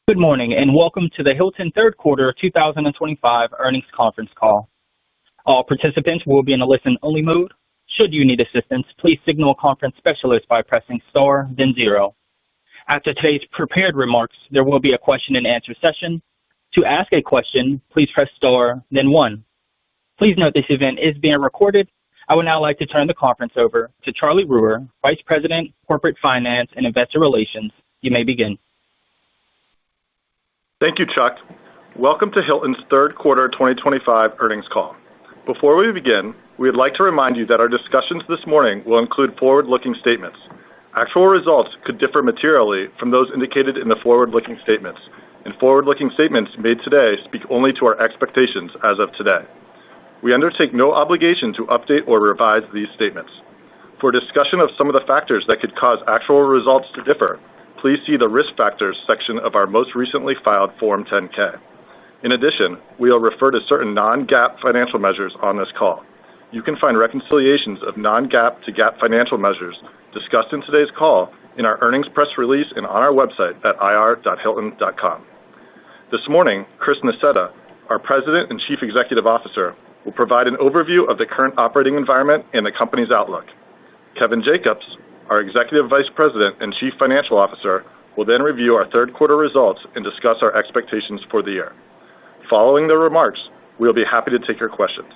Good morning, and welcome to the Hilton third quarter 2025 earnings conference call. All participants will be in a listen-only mode. Should you need assistance, please signal a conference specialist by pressing star, then zero. After today's prepared remarks, there will be a question-and-answer session. To ask a question, please press star, then one. Please note this event is being recorded. I would now like to turn the conference over to Charlie Brewer, Vice President, Corporate Finance and Investor Relations. You may begin. Thank you, Chuck. Welcome to Hilton's third quarter 2025 earnings call. Before we begin, we would like to remind you that our discussions this morning will include forward-looking statements. Actual results could differ materially from those indicated in the forward-looking statements, and forward-looking statements made today speak only to our expectations as of today. We undertake no obligation to update or revise these statements. For discussion of some of the factors that could cause actual results to differ, please see the Risk Factors section of our most recently filed Form 10-K. In addition, we will refer to certain non-GAAP financial measures on this call. You can find reconciliations of non-GAAP to GAAP financial measures discussed in today's call in our earnings press release and on our website at ir.hilton.com. This morning, Chris Nassetta, our President and Chief Executive Officer, will provide an overview of the current operating environment and the company's outlook. Kevin Jacobs, our Executive Vice President and Chief Financial Officer, will then review our third quarter results and discuss our expectations for the year. Following the remarks, we will be happy to take your questions.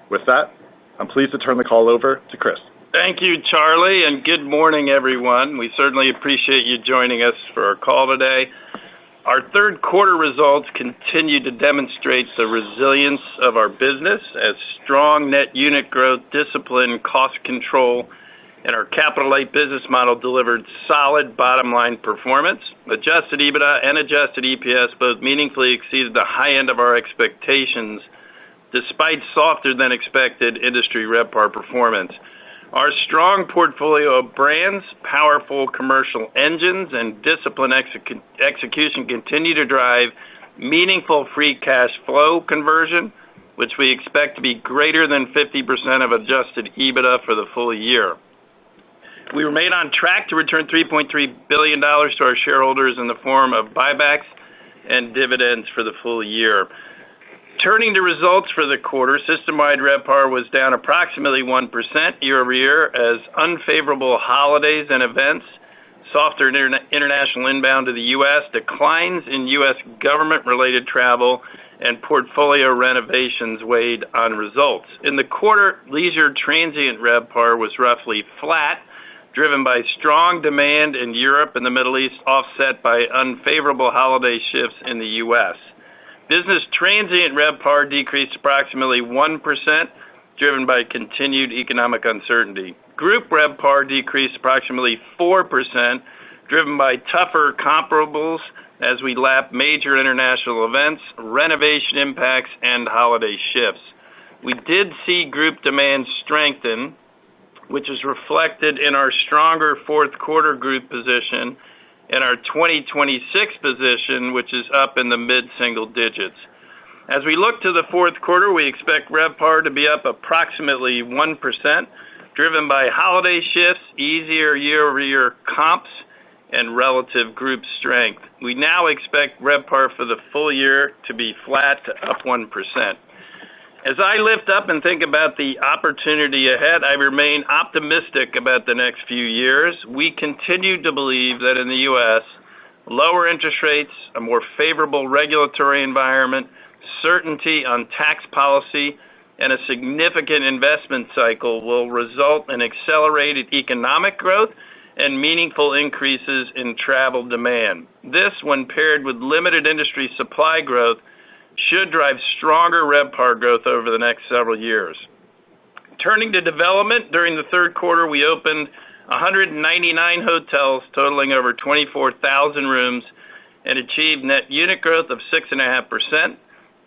With that, I'm pleased to turn the call over to Chris. Thank you, Charlie, and good morning, everyone. We certainly appreciate you joining us for our call today. Our third quarter results continue to demonstrate the resilience of our business as strong net unit growth, discipline, cost control, and our capital-light business model delivered solid bottom-line performance. Adjusted EBITDA and adjusted EPS both meaningfully exceeded the high end of our expectations, despite softer-than-expected industry RevPAR performance. Our strong portfolio of brands, powerful commercial engines, and disciplined execution continue to drive meaningful free cash flow conversion, which we expect to be greater than 50% of adjusted EBITDA for the full year. We remain on track to return $3.3 billion to our shareholders in the form of buybacks and dividends for the full year. Turning to results for the quarter, system-wide RevPAR was down approximately 1% year-over-year as unfavorable holidays and events, softer international inbound to the U.S., declines in U.S. government-related travel, and portfolio renovations weighed on results. In the quarter, leisure transient RevPAR was roughly flat, driven by strong demand in Europe and the Middle East, offset by unfavorable holiday shifts in the U.S. Business transient RevPAR decreased approximately 1%, driven by continued economic uncertainty. Group RevPAR decreased approximately 4%, driven by tougher comparables as we lap major international events, renovation impacts, and holiday shifts. We did see group demand strengthen, which is reflected in our stronger fourth quarter group position and our 2026 position, which is up in the mid-single digits. As we look to the fourth quarter, we expect RevPAR to be up approximately 1%, driven by holiday shifts, easier year-over-year comps, and relative group strength. We now expect RevPAR for the full year to be flat to up 1%. As I lift up and think about the opportunity ahead, I remain optimistic about the next few years. We continue to believe that in the U.S., lower interest rates, a more favorable regulatory environment, certainty on tax policy, and a significant investment cycle will result in accelerated economic growth and meaningful increases in travel demand. This, when paired with limited industry supply growth, should drive stronger RevPAR growth over the next several years. Turning to development, during the third quarter, we opened 199 hotels totaling over 24,000 rooms and achieved net unit growth of 6.5%.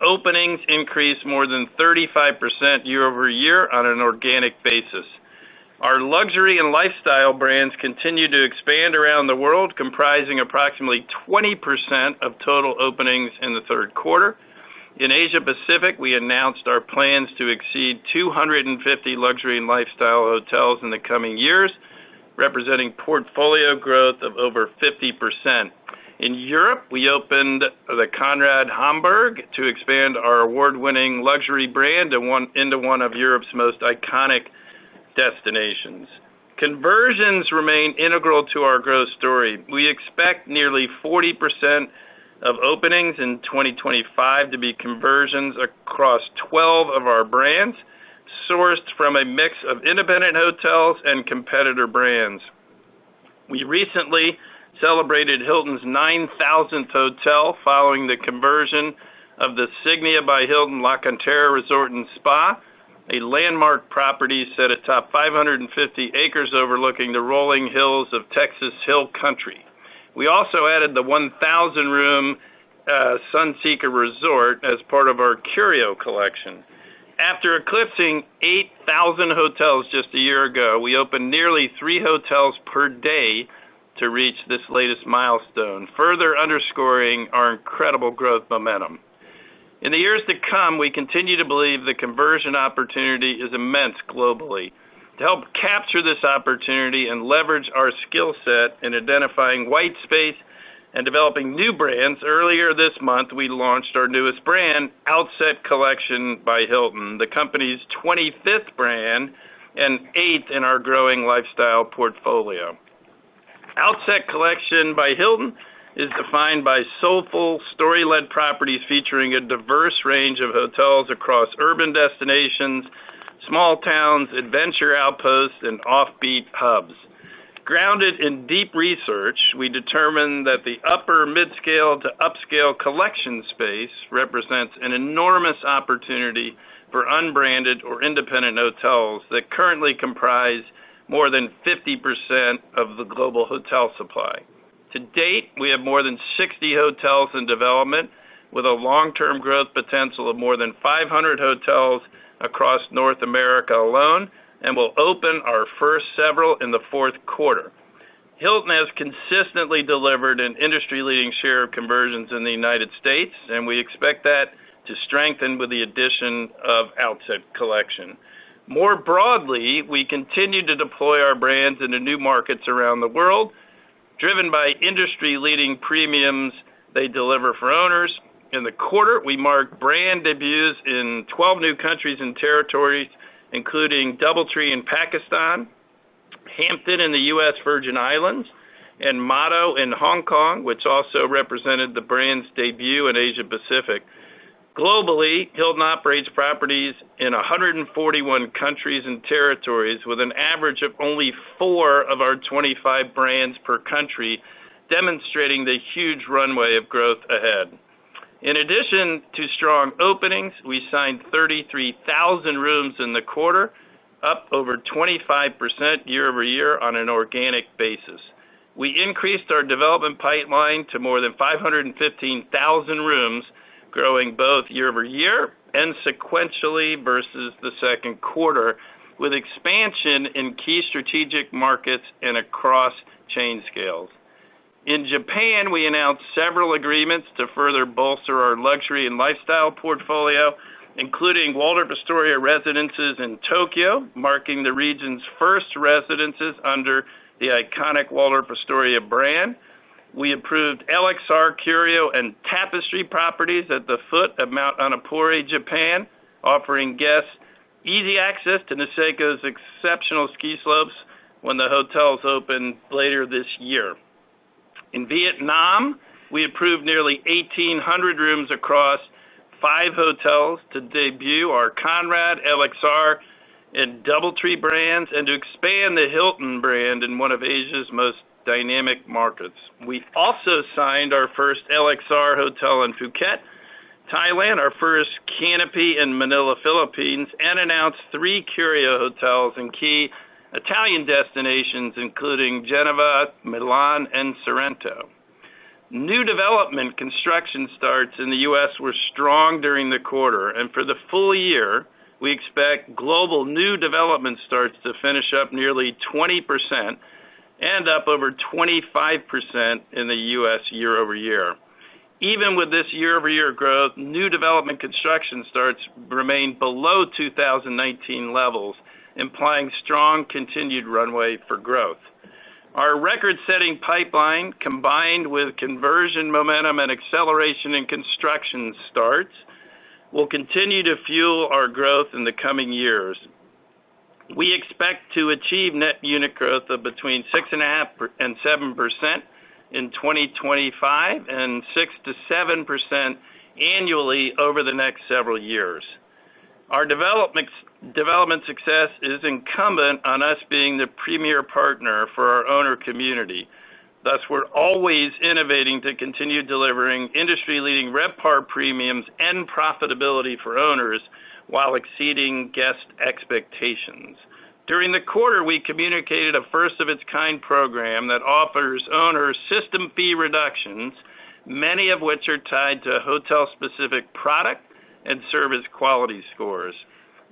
Openings increased more than 35% year-over-year on an organic basis. Our luxury and lifestyle brands continue to expand around the world, comprising approximately 20% of total openings in the third quarter. In Asia Pacific, we announced our plans to exceed 250 luxury and lifestyle hotels in the coming years, representing portfolio growth of over 50%. In Europe, we opened the Conrad Hamburg to expand our award-winning luxury brand into one of Europe's most iconic destinations. Conversions remain integral to our growth story. We expect nearly 40% of openings in 2025 to be conversions across 12 of our brands, sourced from a mix of independent hotels and competitor brands. We recently celebrated Hilton's 9,000th hotel following the conversion of the Signia by Hilton La Cantera Resort and Spa, a landmark property set atop 550 acres overlooking the rolling hills of Texas Hill Country. We also added the 1,000-room Sunseeker Resort as part of our Curio collection. After eclipsing 8,000 hotels just a year ago, we opened nearly 3 hotels per day to reach this latest milestone, further underscoring our incredible growth momentum. In the years to come, we continue to believe the conversion opportunity is immense globally. To help capture this opportunity and leverage our skill set in identifying white space and developing new brands, earlier this month we launched our newest brand, Outset Collection by Hilton, the company's 25th brand and 8th in our growing lifestyle portfolio. Outset Collection by Hilton is defined by soulful, story-led properties featuring a diverse range of hotels across urban destinations, small towns, adventure outposts, and offbeat hubs. Grounded in deep research, we determined that the upper mid-scale to upscale collection space represents an enormous opportunity for unbranded or independent hotels that currently comprise more than 50% of the global hotel supply. To date, we have more than 60 hotels in development with a long-term growth potential of more than 500 hotels across North America alone, and will open our first several in the fourth quarter. Hilton has consistently delivered an industry-leading share of conversions in the United States, and we expect that to strengthen with the addition of Outset Collection. More broadly, we continue to deploy our brands into new markets around the world, driven by industry-leading premiums they deliver for owners. In the quarter, we marked brand debuts in 12 new countries and territories, including DoubleTree in Pakistan, Hampton in the U.S. Virgin Islands, and Motto in Hong Kong, which also represented the brand's debut in Asia Pacific. Globally, Hilton operates properties in 141 countries and territories with an average of only 4 of our 25 brands per country, demonstrating the huge runway of growth ahead. In addition to strong openings, we signed 33,000 rooms in the quarter, up over 25% year over year on an organic basis. We increased our development pipeline to more than 515,000 rooms, growing both year over year and sequentially versus the second quarter, with expansion in key strategic markets and across chain scales. In Japan, we announced several agreements to further bolster our luxury and lifestyle portfolio, including Waldorf Astoria residences in Tokyo, marking the region's first residences under the iconic Waldorf Astoria brand. We approved LXR, Curio, and Tapestry properties at the foot of Mount Annapurna, Japan, offering guests easy access to Niseko's exceptional ski slopes when the hotels open later this year. In Vietnam, we approved nearly 1,800 rooms across 5 hotels to debut our Conrad, LXR, and DoubleTree brands, and to expand the Hilton brand in one of Asia's most dynamic markets. We also signed our first LXR hotel in Phuket, Thailand, our first Canopy in Manila, Philippines, and announced 3 Curio hotels in key Italian destinations, including Genova, Milan, and Sorrento. New development construction starts in the U.S. were strong during the quarter, and for the full year, we expect global new development starts to finish up nearly 20% and up over 25% in the U.S. year over year. Even with this year-over-year growth, new development construction starts remain below 2019 levels, implying strong continued runway for growth. Our record-setting pipeline, combined with conversion momentum and acceleration in construction starts, will continue to fuel our growth in the coming years. We expect to achieve net unit growth of between 6.5% and 7% in 2025 and 6 to 7% annually over the next several years. Our development success is incumbent on us being the premier partner for our owner community. Thus, we're always innovating to continue delivering industry-leading RevPAR premiums and profitability for owners while exceeding guest expectations. During the quarter, we communicated a first-of-its-kind program that offers owners system fee reductions, many of which are tied to hotel-specific product and service quality scores.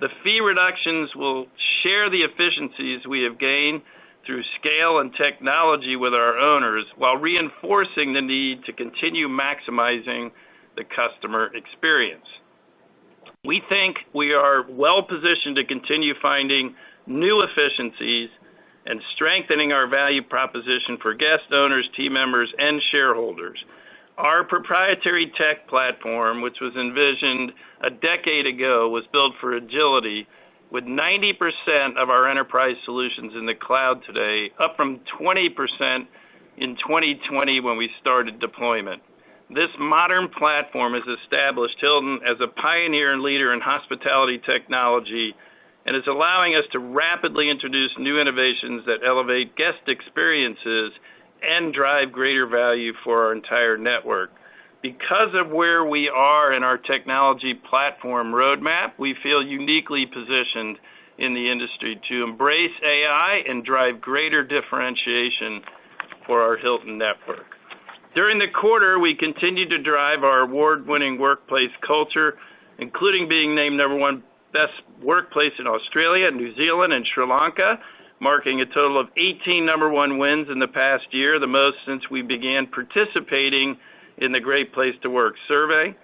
The fee reductions will share the efficiencies we have gained through scale and technology with our owners while reinforcing the need to continue maximizing the customer experience. We think we are well positioned to continue finding new efficiencies and strengthening our value proposition for guests, owners, team members, and shareholders. Our proprietary tech platform, which was envisioned a decade ago, was built for agility, with 90% of our enterprise solutions in the cloud today, up from 20% in 2020 when we started deployment. This modern platform has established Hilton as a pioneer and leader in hospitality technology and is allowing us to rapidly introduce new innovations that elevate guest experiences and drive greater value for our entire network. Because of where we are in our technology platform roadmap, we feel uniquely positioned in the industry to embrace AI and drive greater differentiation for our Hilton network. During the quarter, we continued to drive our award-winning workplace culture, including being named number one best workplace in Australia, New Zealand, and Sri Lanka, marking a total of 18 number one wins in the past year, the most since we began participating in the Great Place to Work survey.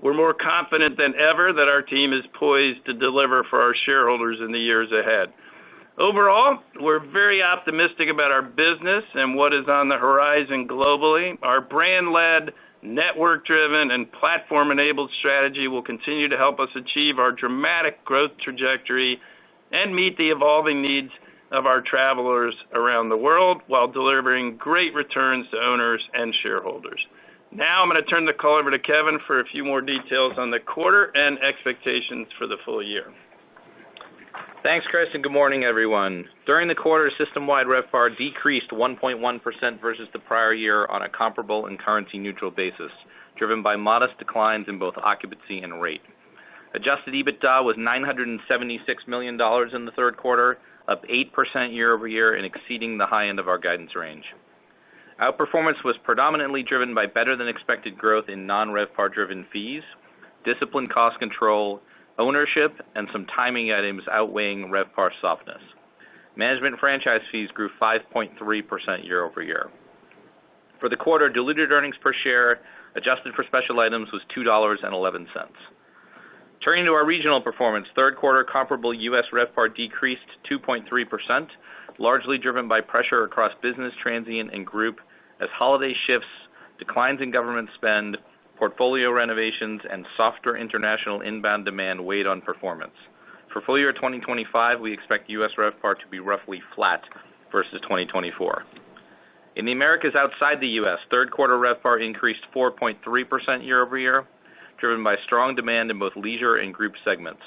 We're more confident than ever that our team is poised to deliver for our shareholders in the years ahead. Overall, we're very optimistic about our business and what is on the horizon globally. Our brand-led, network-driven, and platform-enabled strategy will continue to help us achieve our dramatic growth trajectory and meet the evolving needs of our travelers around the world while delivering great returns to owners and shareholders. Now I'm going to turn the call over to Kevin for a few more details on the quarter and expectations for the full year. Thanks, Chris, and good morning, everyone. During the quarter, system-wide RevPAR decreased 1.1% versus the prior year on a comparable and currency-neutral basis, driven by modest declines in both occupancy and rate. Adjusted EBITDA was $976 million in the third quarter, up 8% year over year and exceeding the high end of our guidance range. Outperformance was predominantly driven by better-than-expected growth in non-RevPAR-driven fees, disciplined cost control, ownership, and some timing items outweighing RevPAR softness. Management franchise fees grew 5.3% year over year. For the quarter, diluted earnings per share, adjusted for special items, was $2.11. Turning to our regional performance, third quarter comparable U.S. RevPAR decreased 2.3%, largely driven by pressure across business, transient, and group, as holiday shifts, declines in government spend, portfolio renovations, and softer international inbound demand weighed on performance. For full year 2025, we expect U.S. RevPAR to be roughly flat versus 2024. In the Americas outside the U.S., third quarter RevPAR increased 4.3% year over year, driven by strong demand in both leisure and group segments.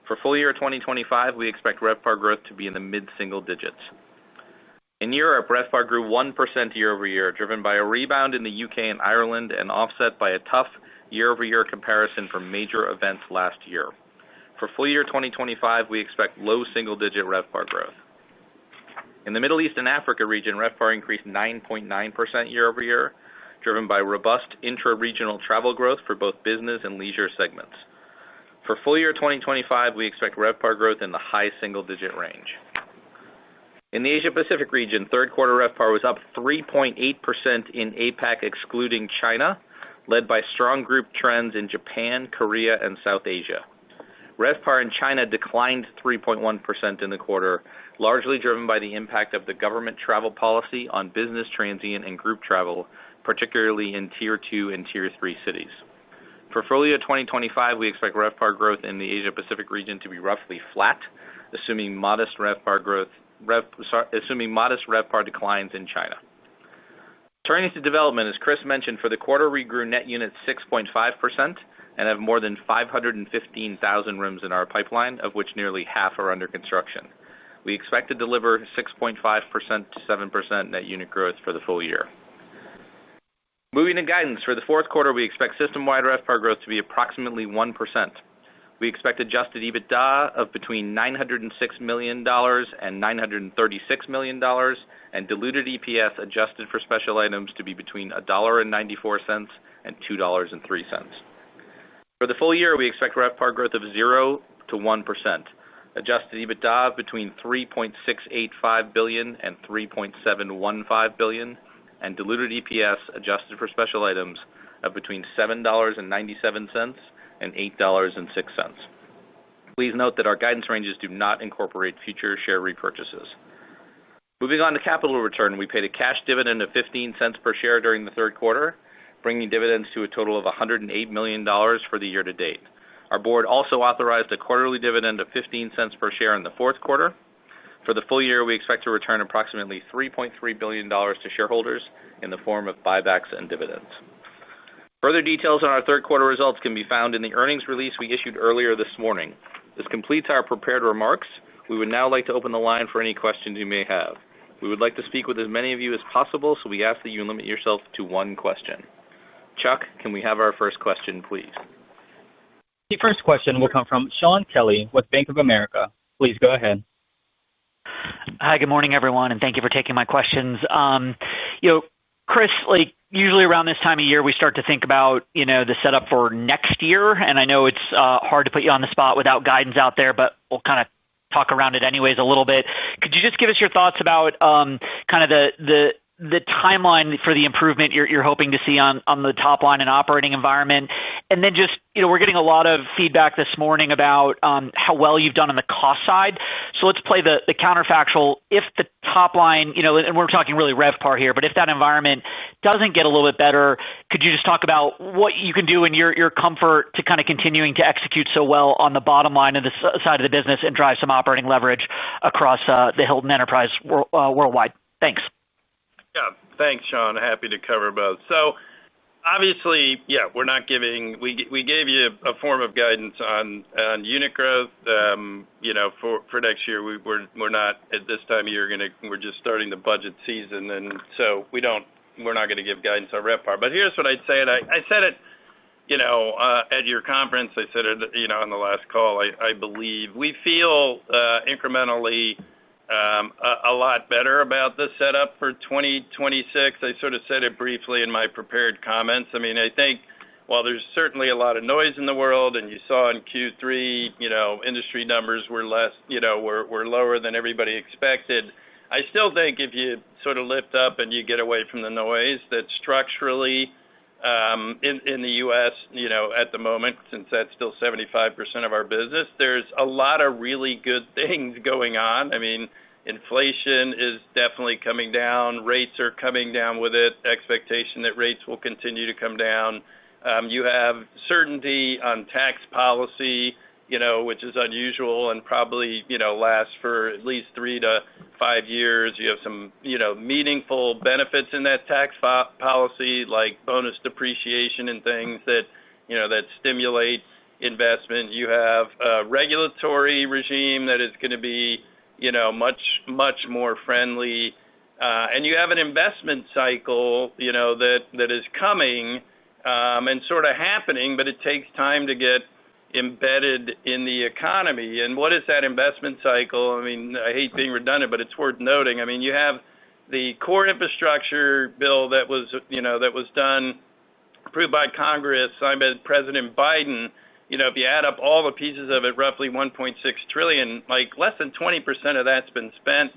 For full year 2025, we expect RevPAR growth to be in the mid-single digits. In Europe, RevPAR grew 1% year over year, driven by a rebound in the UK and Ireland and offset by a tough year-over-year comparison from major events last year. For full year 2025, we expect low single-digit RevPAR growth. In the Middle East and Africa region, RevPAR increased 9.9% year over year, driven by robust intra-regional travel growth for both business and leisure segments. For full year 2025, we expect RevPAR growth in the high single-digit range. In the Asia-Pacific region, third quarter RevPAR was up 3.8% in APAC excluding China, led by strong group trends in Japan, Korea, and South Asia. RevPAR in China declined 3.1% in the quarter, largely driven by the impact of the government travel policy on business transient and group travel, particularly in Tier 2 and Tier 3 cities. For full year 2025, we expect RevPAR growth in the Asia-Pacific region to be roughly flat, assuming modest RevPAR declines in China. Turning to development, as Chris mentioned, for the quarter we grew net units 6.5% and have more than 515,000 rooms in our pipeline, of which nearly half are under construction. We expect to deliver 6.5% to 7% net unit growth for the full year. Moving to guidance, for the fourth quarter we expect system-wide RevPAR growth to be approximately 1%. We expect adjusted EBITDA of between $906 million and $936 million, and diluted EPS adjusted for special items to be between $1.94 and $2.03. For the full year, we expect RevPAR growth of 0 to 1%, adjusted EBITDA of between $3.685 billion and $3.715 billion, and diluted EPS adjusted for special items of between $7.97 and $8.06. Please note that our guidance ranges do not incorporate future share repurchases. Moving on to capital return, we paid a cash dividend of 15 cents per share during the third quarter, bringing dividends to a total of $108 million for the year to date. Our board also authorized a quarterly dividend of 15 cents per share in the fourth quarter. For the full year, we expect to return approximately $3.3 billion to shareholders in the form of buybacks and dividends. Further details on our third quarter results can be found in the earnings release we issued earlier this morning. This completes our prepared remarks. We would now like to open the line for any questions you may have. We would like to speak with as many of you as possible, so we ask that you limit yourself to one question. Chuck, can we have our first question, please? The first question will come from Shaun Kelley with Bank of America. Please go ahead. Hi, good morning, everyone, and thank you for taking my questions. Chris, usually around this time of year, we start to think about, the setup for next year, and I know it's hard to put you on the spot without guidance out there, but we'll kind of talk around it anyways a little bit. Could you just give us your thoughts about kind of the timeline for the improvement you're hoping to see on the top line and operating environment? And then just, we're getting a lot of feedback this morning about how well you've done on the cost side. So let's play the counterfactual. If the top line, and we're talking really RevPAR here, but if that environment doesn't get a little bit better, could you just talk about what you can do in your comfort to kind of continuing to execute so well on the bottom line of the side of the business and drive some operating leverage across the Hilton enterprise worldwide? Thanks. Yeah, thanks, Sean. Happy to cover both. So, obviously, we're not giving. We gave you a form of guidance on unit growth. For next year, we're not at this time of year we're just starting the budget season, and so we're not going to give guidance on RevPAR. But here's what I'd say, and I said it, at your conference. I said it, on the last call. I believe we feel incrementally a lot better about the setup for 2026. I sort of said it briefly in my prepared comments. I mean, I think while there's certainly a lot of noise in the world, and you saw in Q3, industry numbers were less, were lower than everybody expected. I still think if you sort of lift up and you get away from the noise, that structurally in the U.S., at the moment, since that's still 75% of our business, there's a lot of really good things going on. I mean, inflation is definitely coming down. Rates are coming down with it. Expectation that rates will continue to come down. You have certainty on tax policy, which is unusual and probably, lasts for at least 3 to 5 years. You have some, meaningful benefits in that tax policy, like bonus depreciation and things that, that stimulate investment. You have a regulatory regime that is going to be, much more friendly. And you have an investment cycle, that is coming and sort of happening, but it takes time to get embedded in the economy. And what is that investment cycle? I mean, I hate being redundant, but it's worth noting. I mean, you have the core infrastructure bill that was, that was done, approved by Congress, signed by President Biden. If you add up all the pieces of it, roughly $1.6 trillion, like less than 20% of that's been spent.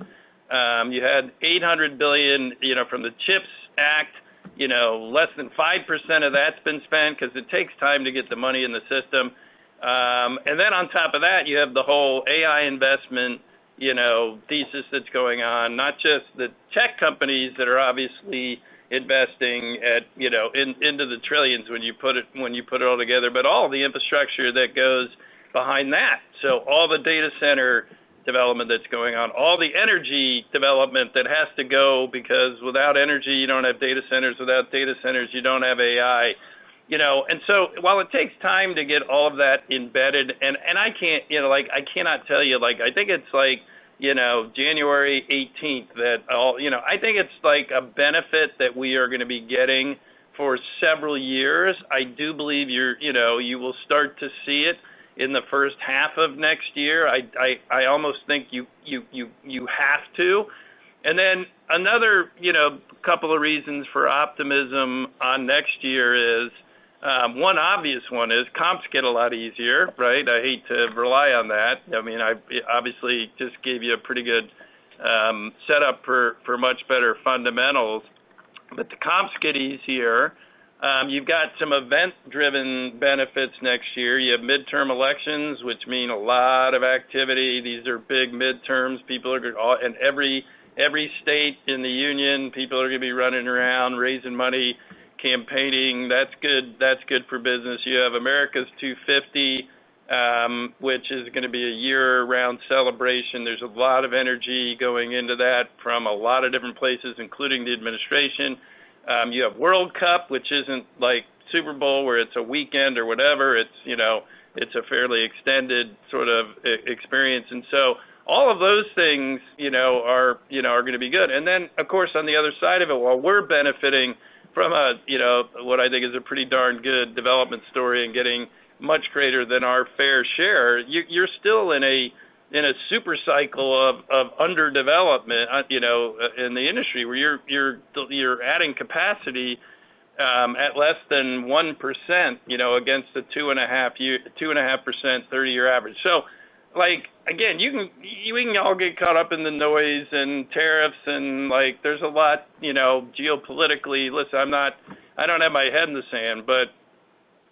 You had $800 billion, from the CHIPS Act. Less than 5% of that's been spent because it takes time to get the money in the system. And then on top of that, you have the whole AI investment, thesis that's going on, not just the tech companies that are obviously investing at, into the trillions when you put it all together, but all the infrastructure that goes behind that. So all the data center development that's going on, all the energy development that has to go, because without energy, you don't have data centers. Without data centers, you don't have AI. And so while it takes time to get all of that embedded, and I can't, I cannot tell you, I think it's January 18th that I think it's like a benefit that we are going to be getting for several years. I do believe you will start to see it in the first half of next year. I almost think you have to. And then another, couple of reasons for optimism on next year is, one obvious one is comps get a lot easier, right? I hate to rely on that. I mean, I obviously just gave you a pretty good setup for much better fundamentals, but the comps get easier. You've got some event-driven benefits next year. You have midterm elections, which mean a lot of activity. These are big midterms. People are in every state in the union. People are going to be running around raising money, campaigning. That's good. That's good for business. You have America's 250, which is going to be a year-round celebration. There's a lot of energy going into that from a lot of different places, including the administration. You have World Cup, which isn't like Super Bowl where it's a weekend or whatever. It's it's a fairly extended sort of experience, and so all of those things are going to be good. And then of course on the other side of it, while we're benefiting from what I think is a pretty darn good development story and getting much greater than our fair share, you're still in a super cycle of underdevelopment, in the industry where you're adding capacity at less than 1%, against the 2.5% 30-year average. So, again, we can all get caught up in the noise and tariffs and there's a lot, geopolitically. Listen, I don't have my head in the sand, but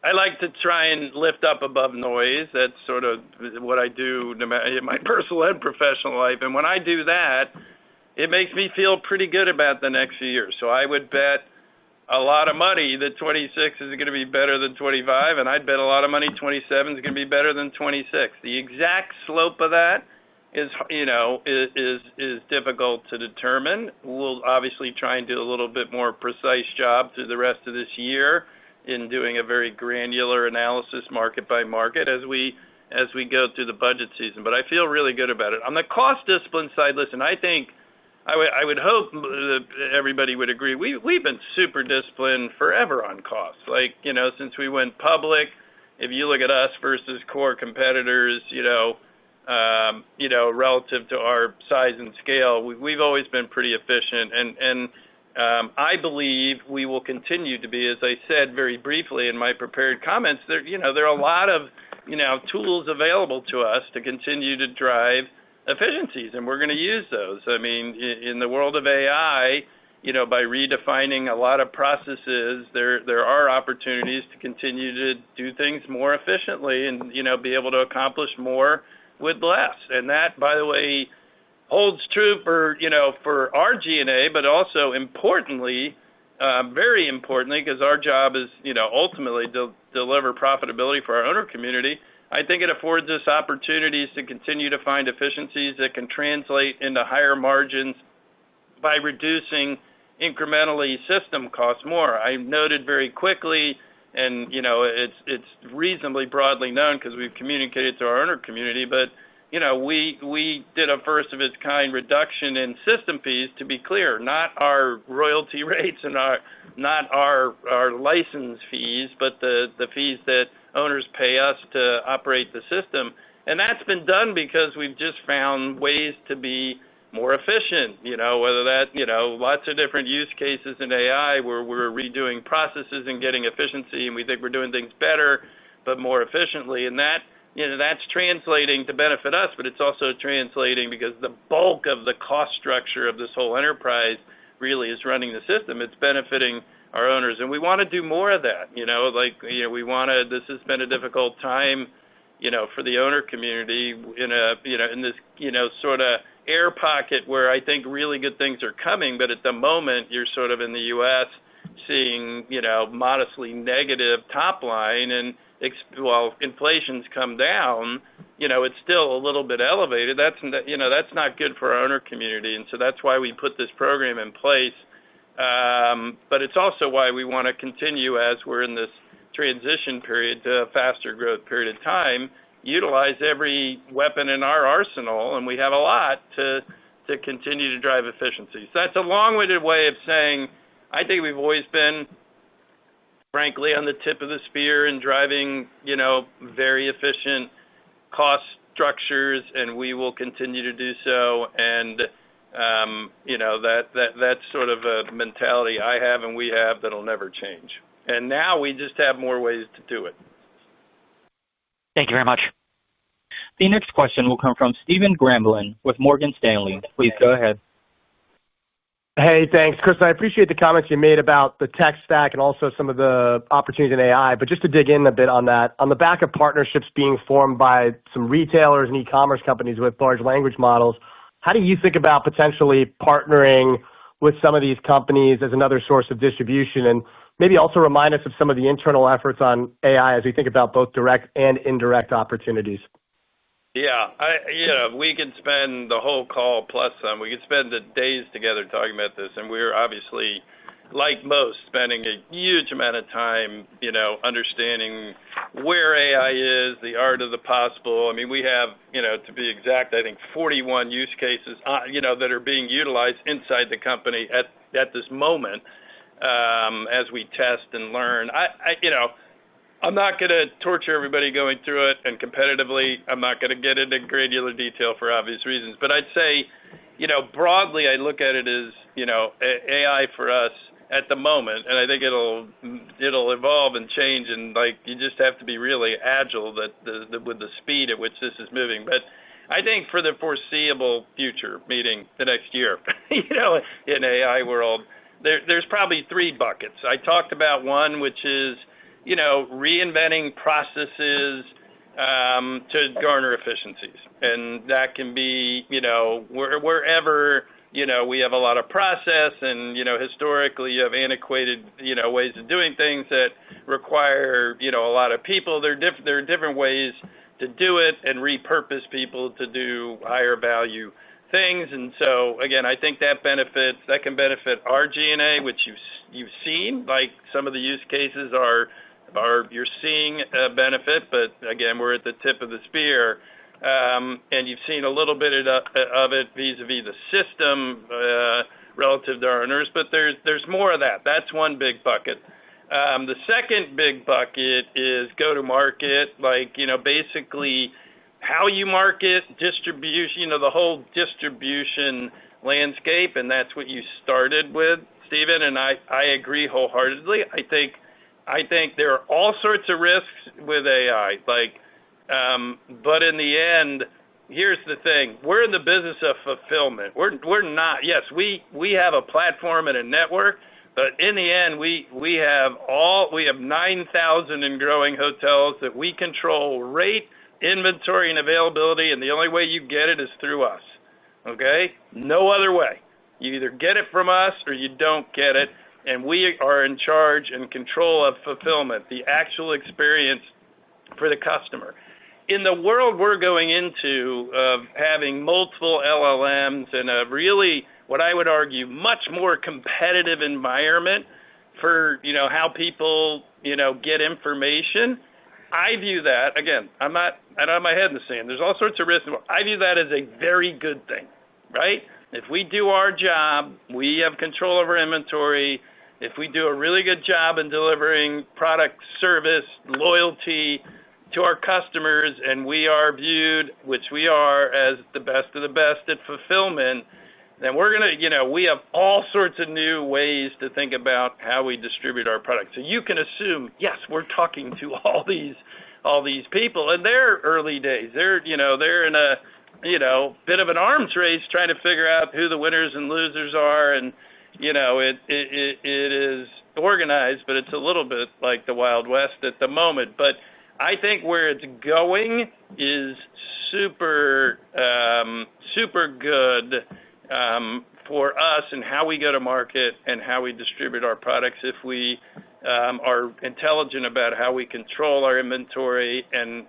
I like to try and lift up above noise. That's sort of what I do in my personal and professional life. And when I do that, it makes me feel pretty good about the next few years. So I would bet a lot of money that 26 is going to be better than 25, and I'd bet a lot of money 27 is going to be better than 26. The exact slope of that is difficult to determine. We'll obviously try and do a little bit more precise job through the rest of this year in doing a very granular analysis market by market as we go through the budget season. But I feel really good about it. On the cost discipline side, listen, I think I would hope that everybody would agree. We've been super disciplined forever on costs. Since we went public, if you look at us versus core competitors, relative to our size and scale, we've always been pretty efficient. And I believe we will continue to be, as I said very briefly in my prepared comments. There are a lot of tools available to us to continue to drive efficiencies, and we're going to use those. I mean, in the world of AI, by redefining a lot of processes, there are opportunities to continue to do things more efficiently and be able to accomplish more with less. And that, by the way, holds true for our G&A, but also importantly, very importantly, because our job is ultimately to deliver profitability for our owner community. I think it affords us opportunities to continue to find efficiencies that can translate into higher margins by reducing incrementally system costs more. I noted very quickly, and it's reasonably broadly known because we've communicated to our owner community, but we did a first of its kind reduction in system fees, to be clear, not our royalty rates and not our license fees, but the fees that owners pay us to operate the system. And that's been done because we've just found ways to be more efficient, whether that, lots of different use cases in AI where we're redoing processes and getting efficiency, and we think we're doing things better, but more efficiently. And that, that's translating to benefit us, but it's also translating because the bulk of the cost structure of this whole enterprise really is running the system. It's benefiting our owners, and we want to do more of that. We want to. This has been a difficult time, for the owner community in this, sort of air pocket where I think really good things are coming. But at the moment, you're sort of in the U.S. seeing, modestly negative top line, and while inflation's come down, it's still a little bit elevated. That's not good for our owner community, and so that's why we put this program in place. But it's also why we want to continue, as we're in this transition period to a faster growth period of time, utilize every weapon in our arsenal, and we have a lot to continue to drive efficiency. So that's a long-winded way of saying I think we've always been, frankly, on the tip of the spear in driving, very efficient cost structures, and we will continue to do so. And that's sort of a mentality I have and we have that'll never change. And now we just have more ways to do it. Thank you very much. The next question will come from Stephen Grambling with Morgan Stanley. Please go ahead. Hey, thanks, Chris. I appreciate the comments you made about the tech stack and also some of the opportunities in AI. But just to dig in a bit on that, on the back of partnerships being formed by some retailers and e-commerce companies with large language models, how do you think about potentially partnering with some of these companies as another source of distribution? And maybe also remind us of some of the internal efforts on AI as we think about both direct and indirect opportunities. Yeah, we could spend the whole call plus some. We could spend the days together talking about this, and we're obviously, like most, spending a huge amount of time, understanding where AI is, the art of the possible. I mean, we have, to be exact, I think 41 use cases, that are being utilized inside the company at this moment as we test and learn. I'm not going to torture everybody going through it, and competitively, I'm not going to get into granular detail for obvious reasons. But I'd say, broadly, I look at it as, AI for us at the moment, and I think it'll evolve and change, and you just have to be really agile with the speed at which this is moving. But I think for the foreseeable future, meaning the next year, in AI world, there's probably three buckets. I talked about one, which is reinventing processes to garner efficiencies. And that can be, wherever, we have a lot of process and, historically you have antiquated, ways of doing things that require, a lot of people. There are different ways to do it and repurpose people to do higher value things. And so, again, I think that can benefit our G&A, which you've seen, like some of the use cases you're seeing a benefit, but again, we're at the tip of the spear, and you've seen a little bit of it vis-a-vis the system relative to our owners, but there's more of that. That's one big bucket. The second big bucket is go-to-market, basically how you market, distribution, the whole distribution landscape, and that's what you started with, Stephen, and I agree wholeheartedly. I think there are all sorts of risks with AI, but in the end, here's the thing: we're in the business of fulfillment. We're not. Yes, we have a platform and a network, but in the end, we have 9,000 and growing hotels that we control rate, inventory, and availability, and the only way you get it is through us. Okay, no other way. You either get it from us or you don't get it. And we are in charge and control of fulfillment, the actual experience for the customer. In the world we're going into of having multiple LLMs and a really, what I would argue, much more competitive environment for, how people, get information, I view that, again, I don't have my head in the sand. There's all sorts of risks. I view that as a very good thing, right? If we do our job, we have control over inventory. If we do a really good job in delivering product, service, loyalty to our customers, and we are viewed, which we are, as the best of the best at fulfillment, then we're going to, we have all sorts of new ways to think about how we distribute our product. So you can assume, yes, we're talking to all these people, and they're early days. They're in a, bit of an arms race trying to figure out who the winners and losers are, and it is organized, but it's a little bit like the Wild West at the moment. But I think where it's going is super, super good for us and how we go to market and how we distribute our products if we are intelligent about how we control our inventory and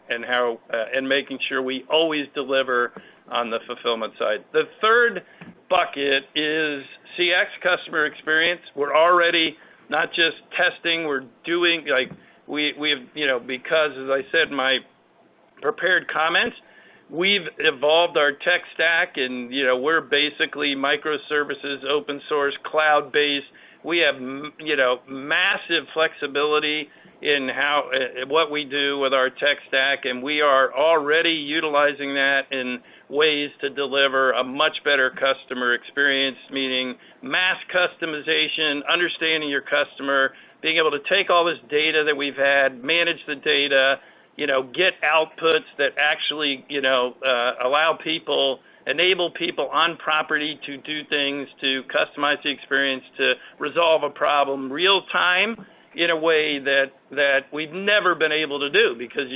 making sure we always deliver on the fulfillment side. The third bucket is CX, customer experience. We're already not just testing, we're doing, like, we've, because, as I said in my prepared comments, we've evolved our tech stack, and, we're basically microservices, open source, cloud-based. We have, massive flexibility in what we do with our tech stack, and we are already utilizing that in ways to deliver a much better customer experience, meaning mass customization, understanding your customer, being able to take all this data that we've had, manage the data, get outputs that actually, enable people on property to do things, to customize the experience, to resolve a problem real time in a way that we've never been able to do, because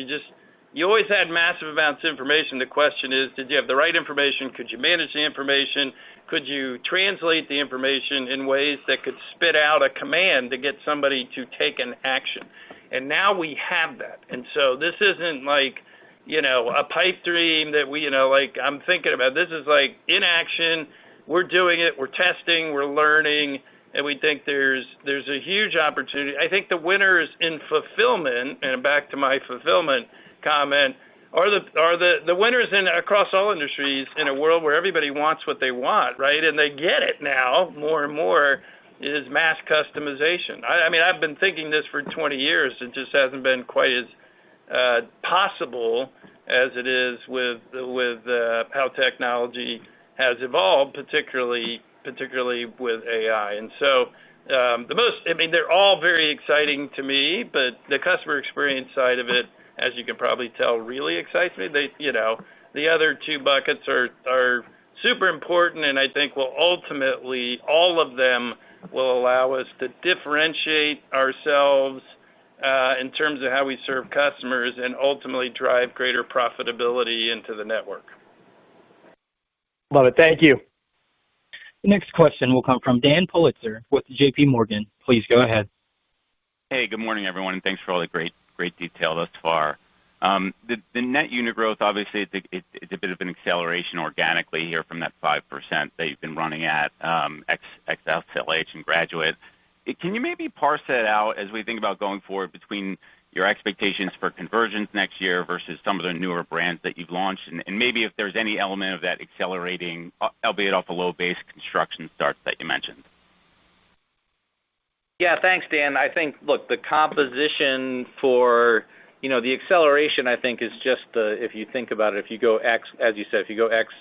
you always had massive amounts of information. The question is, did you have the right information? Could you manage the information? Could you translate the information in ways that could spit out a command to get somebody to take an action? And now we have that. And so this isn't like, a pipe dream that I'm thinking about. This is like in action. We're doing it. We're testing. We're learning. And we think there's a huge opportunity. I think the winners in fulfillment, and back to my fulfillment comment, are the winners across all industries in a world where everybody wants what they want, right? And they get it now more and more, is mass customization. I mean, I've been thinking this for 20 years. It just hasn't been quite as possible as it is with how technology has evolved, particularly with AI. And so they're all very exciting to me, but the customer experience side of it, as you can probably tell, really excites me. The other two buckets are super important, and I think will ultimately, all of them will allow us to differentiate ourselves in terms of how we serve customers and ultimately drive greater profitability into the network. Love it. Thank you. The next question will come from Dan Politzer with JP Morgan. Please go ahead. Hey, good morning, everyone, and thanks for all the great detail thus far. The net unit growth, obviously, it's a bit of an acceleration organically here from that 5% that you've been running at, XLH and Graduate. Can you maybe parse that out as we think about going forward between your expectations for conversions next year versus some of the newer brands that you've launched, and maybe if there's any element of that accelerating, albeit off a low base, construction starts that you mentioned? Yeah, thanks, Dan. I think, look, the composition for, the acceleration, I think, is just if you think about it, if you go X, as you said, if you go X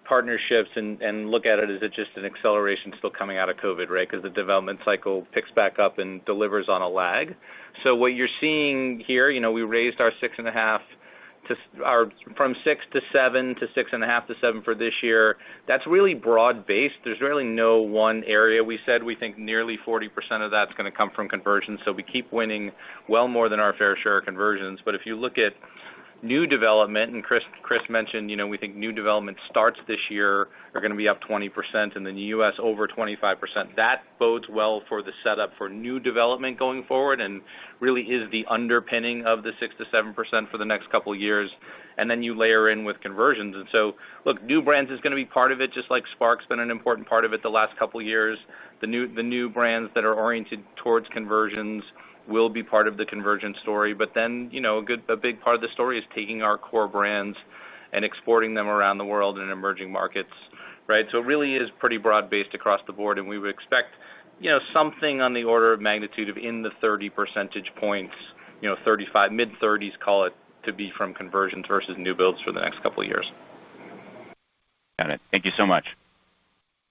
partnerships and look at it as it's just an acceleration still coming out of COVID, right? Because the development cycle picks back up and delivers on a lag. So what you're seeing here, we raised our 6.5 from 6 to 7 to 6.5 to 7 for this year. That's really broad based. There's really no one area. We said we think nearly 40% of that's going to come from conversions. So we keep winning well more than our fair share of conversions. But if you look at new development, and Chris mentioned, we think new development starts this year are going to be up 20%, and in the U.S. over 25%. That bodes well for the setup for new development going forward, and really is the underpinning of the 6 to 7% for the next couple of years. And then you layer in with conversions. And so, look, new brands is going to be part of it, just like Spark's been an important part of it the last couple of years. The new brands that are oriented towards conversions will be part of the conversion story. But then, a big part of the story is taking our core brands and exporting them around the world in emerging markets, right? So it really is pretty broad-based across the board, and we would expect, something on the order of magnitude of in the 30 percentage points, 35, mid-30s, call it, to be from conversions versus new builds for the next couple of years. Got it. Thank you so much.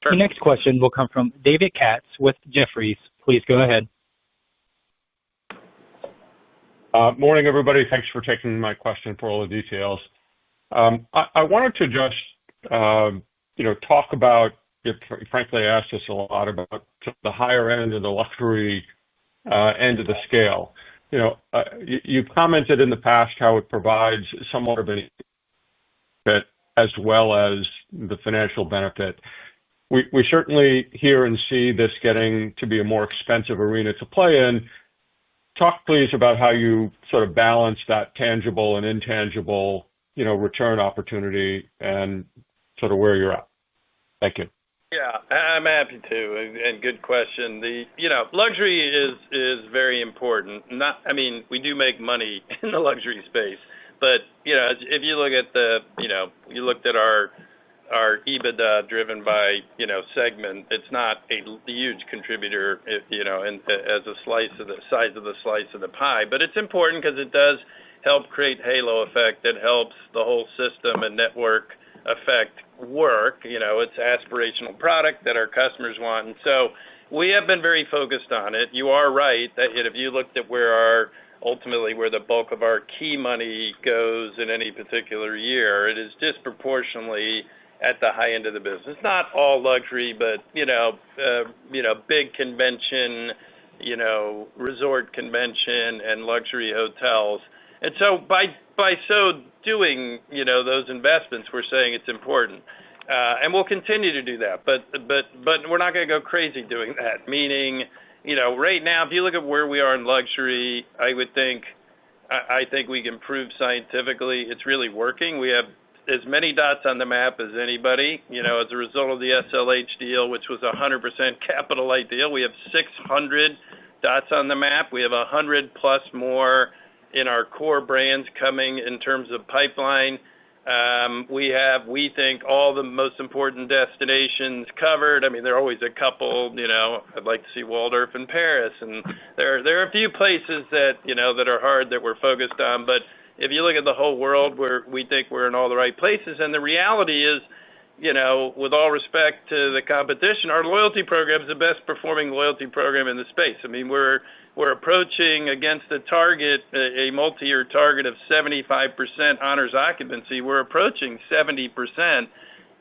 Sure. The next question will come from David Katz with Jefferies. Please go ahead. Morning, everybody. Thanks for taking my question for all the details. I wanted to just, talk about, frankly, I asked this a lot about the higher end of the luxury end of the scale. You've commented in the past how it provides somewhat of an benefit as well as the financial benefit. We certainly hear and see this getting to be a more expensive arena to play in. Talk, please, about how you sort of balance that tangible and intangible, return opportunity and sort of where you're at. Thank you. Yeah, I'm happy to, and good question. Luxury is very important. We do make money in the luxury space, but if you look at you looked at our EBITDA driven by segment, it's not a huge contributor, as a size of the slice of the pie. But it's important because it does help create halo effect. It helps the whole system and network effect work. It's aspirational product that our customers want, and so we have been very focused on it. You are right that if you looked at ultimately where the bulk of our key money goes in any particular year, it is disproportionately at the high end of the business. Not all luxury, but big convention, resort convention and luxury hotels. And so by so doing, those investments, we're saying it's important, and we'll continue to do that. But we're not going to go crazy doing that. Meaning, right now, if you look at where we are in luxury, I think we can prove scientifically it's really working. We have as many dots on the map as anybody. As a result of the SLH deal, which was a 100% capital light deal, we have 600 dots on the map. We have 100 plus more in our core brands coming in terms of pipeline. We have, we think, all the most important destinations covered. There are always a couple, I'd like to see Waldorf in Paris, and there are a few places that, that are hard that we're focused on. But if you look at the whole world, we think we're in all the right places. And the reality is, with all respect to the competition, our loyalty program is the best performing loyalty program in the space. We're approaching against a target, a multi-year target of 75% honors occupancy. We're approaching 70%, at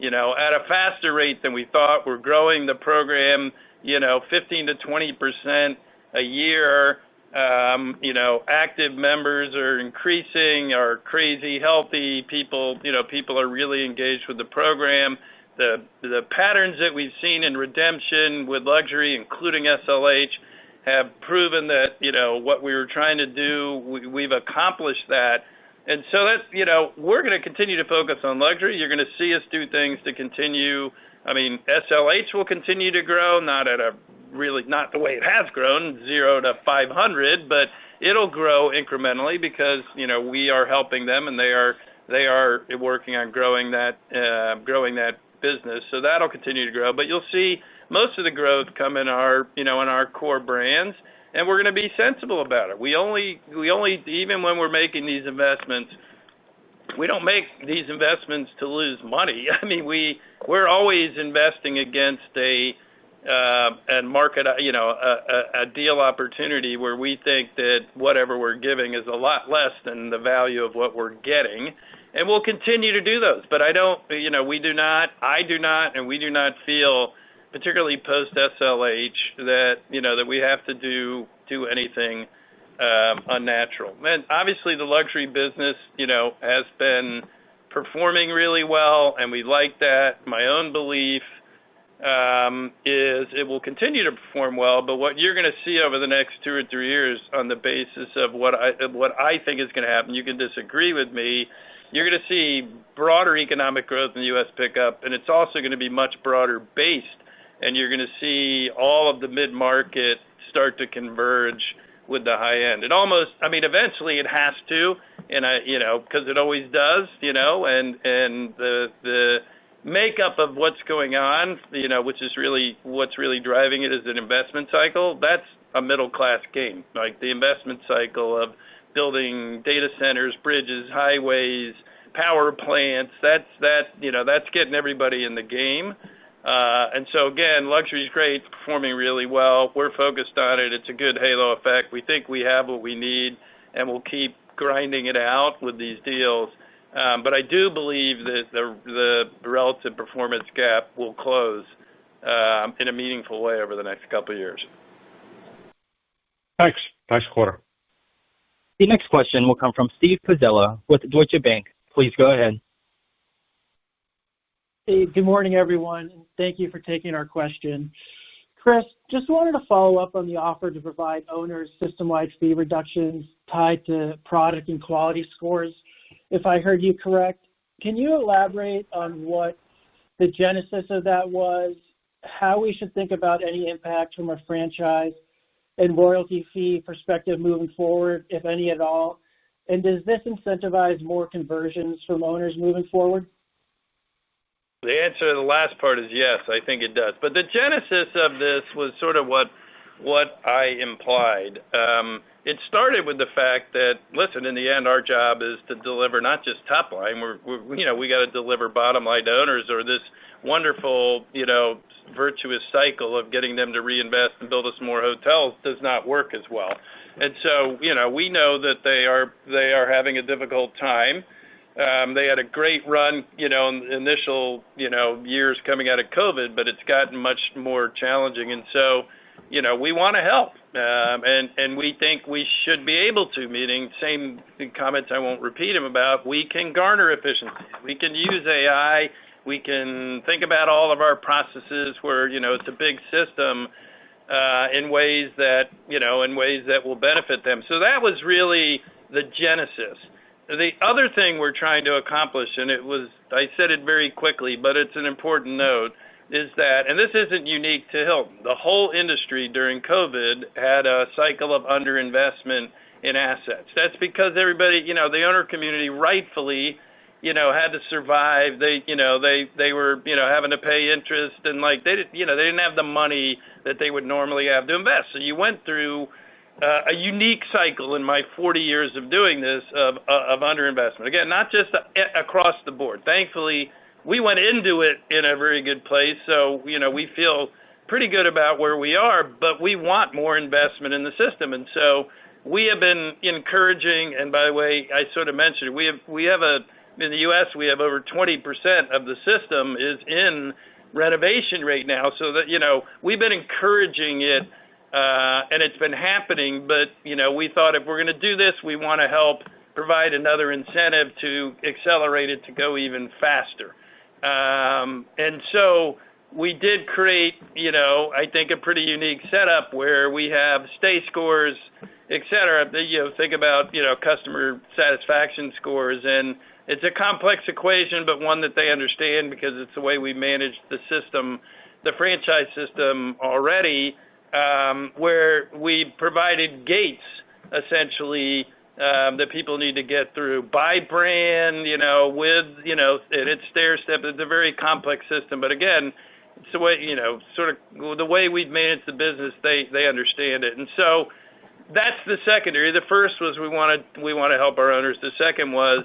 a faster rate than we thought. We're growing the program, 15 to 20% a year. Active members are increasing, are crazy healthy people. People are really engaged with the program. The patterns that we've seen in redemption with luxury, including SLH, have proven that, what we were trying to do, we've accomplished that. And so that's, we're going to continue to focus on luxury. You're going to see us do things to continue. SLH will continue to grow, not the way it has grown, 0 to 500, but it'll grow incrementally because, we are helping them and they are working on growing that business. So that'll continue to grow, but you'll see most of the growth come in our core brands, and we're going to be sensible about it. We only, even when we're making these investments, we don't make these investments to lose money. We're always investing against a market, a deal opportunity where we think that whatever we're giving is a lot less than the value of what we're getting, and we'll continue to do those. But I do not, and we do not feel, particularly post SLH, that we have to do anything unnatural. And obviously, the luxury business, has been performing really well, and we like that. My own belief is it will continue to perform well, but what you're going to see over the next 2 or 3 years on the basis of what I think is going to happen, you can disagree with me, you're going to see broader economic growth in the U.S. pick up, and it's also going to be much broader based, and you're going to see all of the mid-market start to converge with the high end. It almost, eventually it has to, and because it always does, and the makeup of what's going on, which is really what's really driving it is an investment cycle. That's a middle class game, like the investment cycle of building data centers, bridges, highways, power plants. That's getting everybody in the game. And so again, luxury is great, performing really well. We're focused on it. It's a good halo effect. We think we have what we need, and we'll keep grinding it out with these deals. But I do believe that the relative performance gap will close in a meaningful way over the next couple of years. Thanks. Nice quarter. The next question will come from Steve Pizzella with Deutsche Bank. Please go ahead. Hey, good morning, everyone, and thank you for taking our question. Chris, just wanted to follow up on the offer to provide owners system-wide fee reductions tied to product and quality scores. If I heard you correct, can you elaborate on what the genesis of that was, how we should think about any impact from a franchise and royalty fee perspective moving forward, if any at all? And does this incentivize more conversions from owners moving forward? The answer to the last part is yes, I think it does. But the genesis of this was sort of what I implied. It started with the fact that, listen, in the end, our job is to deliver not just top line. We got to deliver bottom line to owners, or this wonderful, virtuous cycle of getting them to reinvest and build us more hotels does not work as well. And so, we know that they are having a difficult time. They had a great run, in the initial, years coming out of COVID, but it's gotten much more challenging. And so, we want to help. And we think we should be able to, meaning same comments I won't repeat them about, we can garner efficiency. We can use AI. We can think about all of our processes where, it's a big system in ways that will benefit them. So that was really the genesis. The other thing we're trying to accomplish, and I said it very quickly, but it's an important note, is that, and this isn't unique to Hilton, the whole industry during COVID had a cycle of underinvestment in assets. That's because everybody, the owner community rightfully, had to survive. They were, having to pay interest, and they didn't have the money that they would normally have to invest. So you went through a unique cycle in my 40 years of doing this of underinvestment. Again, not just across the board. Thankfully, we went into it in a very good place, so we feel pretty good about where we are, but we want more investment in the system, and so we have been encouraging. And by the way, I sort of mentioned we have in the U.S. we have over 20% of the system is in renovation right now, so that we've been encouraging it. And it's been happening, but, we thought if we're going to do this, we want to help provide another incentive to accelerate it to go even faster. And so we did create, I think a pretty unique setup where we have stay scores, et cetera. Think about, customer satisfaction scores, and it's a complex equation, but one that they understand because it's the way we manage the system, the franchise system already. Where we provided gates, essentially, that people need to get through by brand, with, and it's stair step. It's a very complex system. But again, it's the way, sort of the way we've managed the business, they understand it. And so that's the secondary. The first was we want to help our owners. The second was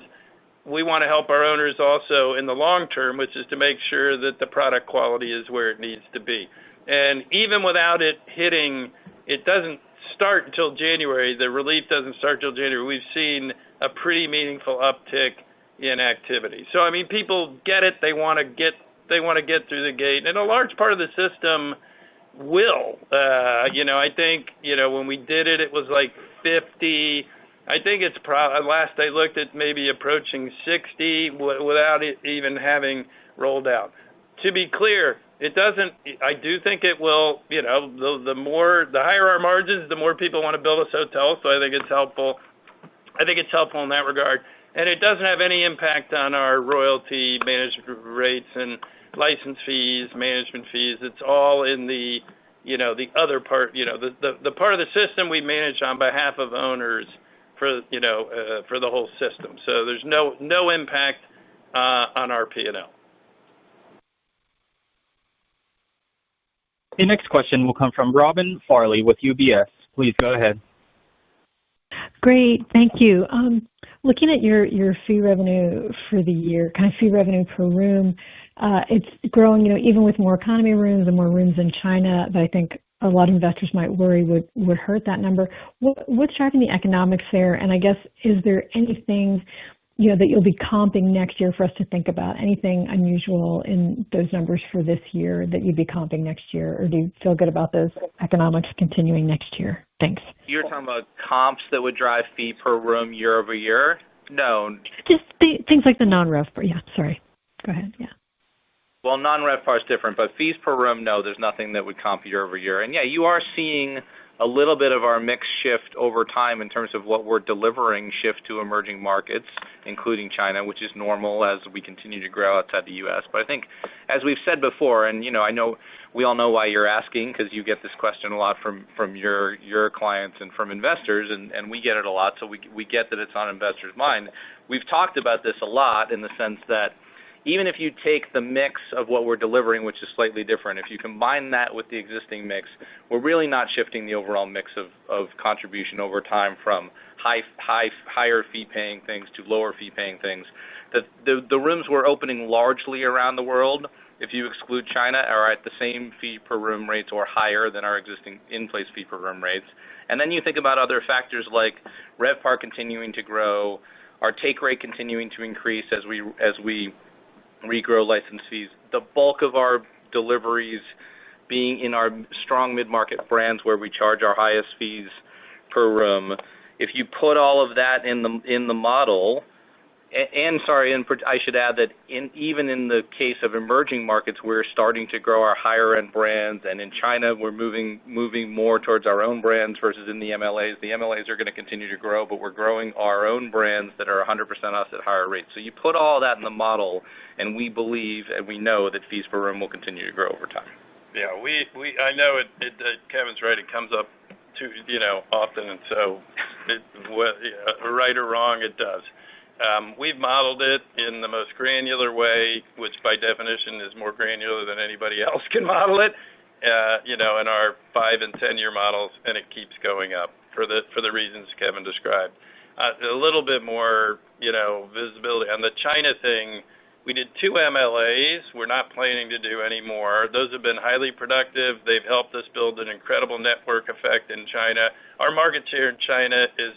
we want to help our owners also in the long term, which is to make sure that the product quality is where it needs to be. And even without it hitting, it doesn't start until January. The relief doesn't start until January. We've seen a pretty meaningful uptick in activity. So, people get it. They want to get through the gate. And a large part of the system will. I think, when we did it, it was like 50. I think it's last I looked at maybe approaching 60 without it even having rolled out. To be clear, it doesn't. I do think it will. The higher our margins, the more people want to build us hotels. So I think it's helpful. I think it's helpful in that regard, and it doesn't have any impact on our royalty management rates and license fees, management fees. It's all in the other part. The part of the system we manage on behalf of owners for the whole system. So there's no impact on our P&L. The next question will come from Robin Farley with UBS. Please go ahead. Great, thank you. Looking at your fee revenue for the year, kind of fee revenue per room, it's growing, even with more economy rooms and more rooms in China that I think a lot of investors might worry would hurt that number. What's driving the economics there? And I guess, is there anything that you'll be comping next year for us to think about? Anything unusual in those numbers for this year that you'd be comping next year, or do you feel good about those economics continuing next year? Thanks. You're talking about comps that would drive fee per room year over year? No. Just things like the non-RevPAR. Yeah, sorry. Go ahead. Yeah. Well, non-RevPAR is different, but fees per room, no, there's nothing that would comp year over year. And yeah, you are seeing a little bit of our mix shift over time in terms of what we're delivering shift to emerging markets, including China, which is normal as we continue to grow outside the U.S. But I think, as we've said before, and I know we all know why you're asking, because you get this question a lot from your clients and from investors, and we get it a lot, so we get that it's on investors' mind. We've talked about this a lot in the sense that even if you take the mix of what we're delivering, which is slightly different, if you combine that with the existing mix, we're really not shifting the overall mix of contribution over time from higher fee-paying things to lower fee-paying things. The rooms we're opening largely around the world, if you exclude China, are at the same fee per room rates or higher than our existing in-place fee per room rates. And then you think about other factors like RevPAR continuing to grow, our take rate continuing to increase as we regrow license fees, the bulk of our deliveries being in our strong mid-market brands where we charge our highest fees per room. If you put all of that in the model, and I should add that even in the case of emerging markets, we're starting to grow our higher end brands, and in China we're moving more towards our own brands versus in the MLAs. The MLAs are going to continue to grow, but we're growing our own brands that are 100% us at higher rates. So you put all that in the model, and we believe and we know that fees per room will continue to grow over time. Yeah, I know Kevin's right. It comes up too often, and so right or wrong, it does. We've modeled it in the most granular way, which by definition is more granular than anybody else can model it, in our 5 and 10-year models, and it keeps going up for the reasons Kevin described. A little bit more, visibility on the China thing. We did 2 MLAs. We're not planning to do any more. Those have been highly productive. They've helped us build an incredible network effect in China. Our market share in China is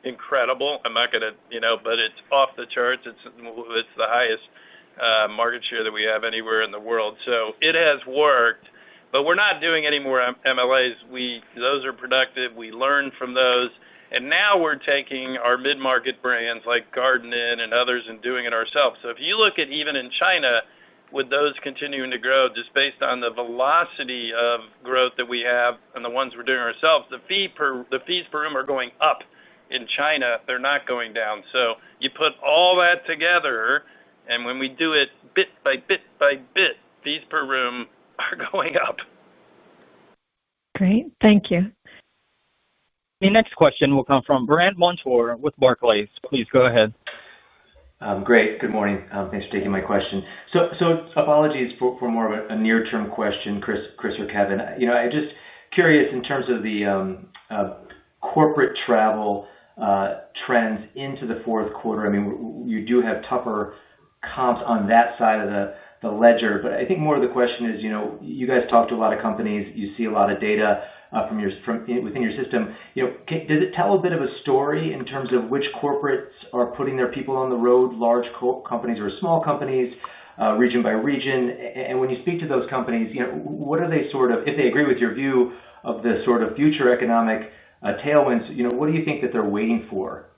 incredible. I'm not going to, but it's off the charts. It's the highest market share that we have anywhere in the world. So it has worked, but we're not doing any more MLAs. Those are productive. We learn from those. And now we're taking our mid-market brands like Garden Inn and others and doing it ourselves. So if you look at even in China, with those continuing to grow, just based on the velocity of growth that we have and the ones we're doing ourselves, the fees per room are going up. In China, they're not going down. So you put all that together, and when we do it bit by bit by bit, fees per room are going up. Great. Thank you. The next question will come from Brandt Montour with Barclays. Please go ahead. Great. Good morning. Thanks for taking my question. So apologies for more of a near-term question, Chris or Kevin. I'm just curious in terms of the corporate travel trends into the fourth quarter. I mean, you do have tougher comps on that side of the ledger, but I think more of the question is, you guys talk to a lot of companies, you see a lot of data from within your system. Does it tell a bit of a story in terms of which corporates are putting their people on the road, large companies or small companies, region by region? And when you speak to those companies, what are they if they agree with your view of the sort of future economic tailwinds, what do you think that they're waiting for?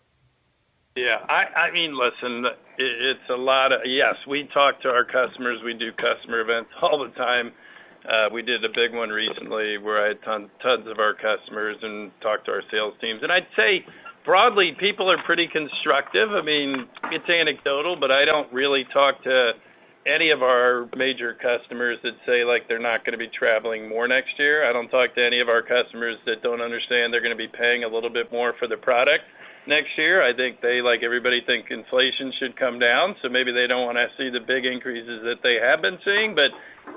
Yeah, I mean, listen, it's a lot of, yes, we talk to our customers, we do customer events all the time. We did a big one recently where I had tons of our customers and talked to our sales teams. And I'd say, broadly, people are pretty constructive. I mean, it's anecdotal, but I don't really talk to any of our major customers that say they're not going to be traveling more next year. I don't talk to any of our customers that don't understand they're going to be paying a little bit more for the product next year. I think they, like everybody, think inflation should come down, so maybe they don't want to see the big increases that they have been seeing, but